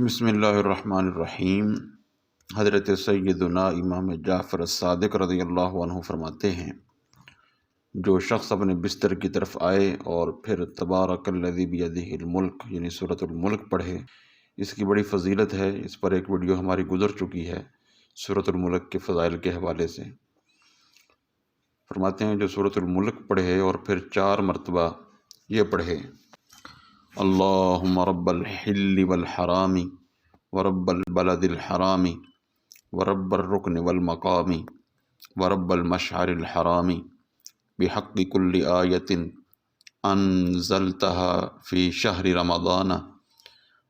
بسم اللہ الرحمن الرحیم۔ حضرت سیدنا امام جعفر الصادق رضی اللہ عنہ فرماتے ہیں، جو شخص اپنے بستر کی طرف آئے اور پھر تبارک الذی بیدہ الملک یعنی سورۃ الملک پڑھے، اس کی بڑی فضیلت ہے۔ اس پر ایک ویڈیو ہماری گزر چکی ہے سورۃ الملک کے فضائل کے حوالے سے۔ فرماتے ہیں جو سورۃ الملک پڑھے اور پھر 4 مرتبہ یہ پڑھے، اللہم رب الحل والحرام ورب البلد الحرام ورب الرکن والمقام ورب المشعر الحرام بحق کل آیت انزلتها فی شہر رمضان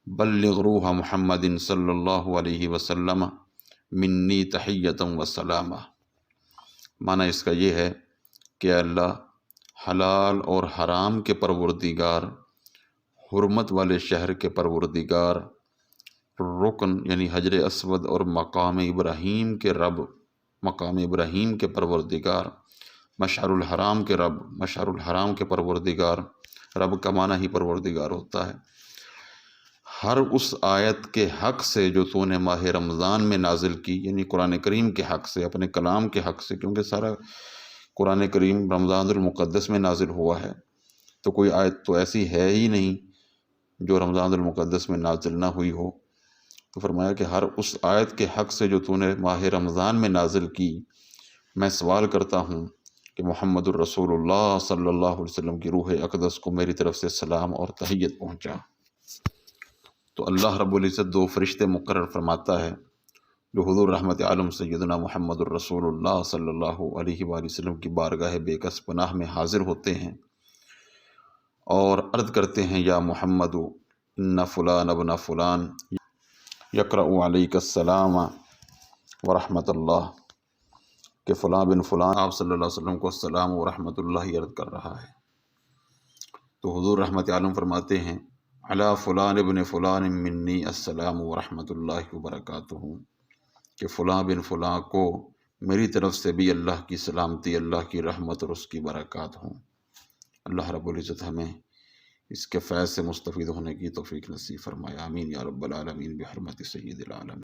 بلغ روح محمد صلی اللہ علیہ وسلم منی تحیۃ وسلامہ۔ معنی اس کا یہ ہے کہ اللہ حلال اور حرام کے پروردگار، حرمت والے شہر کے پروردگار، رکن یعنی حجر اسود اور مقام ابراہیم کے رب، مقام ابراہیم کے پروردگار، مشعر الحرام کے رب، مشعر الحرام کے پروردگار، رب کا معنی ہی پروردگار ہوتا ہے، ہر اس آیت کے حق سے جو تو نے ماہ رمضان میں نازل کی، یعنی قرآن کریم کے حق سے، اپنے کلام کے حق سے، کیونکہ سارا قرآن کریم رمضان المقدس میں نازل ہوا ہے، تو کوئی آیت تو ایسی ہے ہی نہیں جو رمضان المقدس میں نازل نہ ہوئی ہو۔ تو فرمایا کہ ہر اس آیت کے حق سے جو تو نے ماہ رمضان میں نازل کی، میں سوال کرتا ہوں کہ محمد الرسول اللہ صلی اللہ علیہ وسلم کی روح اقدس کو میری طرف سے سلام اور تحیت پہنچا۔ تو اللہ رب العزت 2 فرشتے مقرر فرماتا ہے جو حضور رحمت عالم سیدنا محمد الرسول اللہ صلی اللہ علیہ وآلہ وسلم کی بارگاہ بے کس پناہ میں حاضر ہوتے ہیں اور عرض کرتے ہیں، یا محمد ان فلان ابن فلان یقرأ علیک السلام ورحمۃ اللہ، کہ فلاں بن فلان آپ صلی اللہ علیہ وسلم کو السلام ورحمۃ اللہ عرض کر رہا ہے۔ تو حضور رحمت عالم فرماتے ہیں، علی فلان ابن فلان منی السلام ورحمۃ اللہ وبرکاتہ، کہ فلاں بن فلاں کو میری طرف سے بھی اللہ کی سلامتی، اللہ کی رحمت اور اس کی برکات ہوں۔ اللہ رب العزت ہمیں اس کے فیض سے مستفید ہونے کی توفیق نصیب فرمائے، آمین یا رب العالمین، بحرمت سید العالمین۔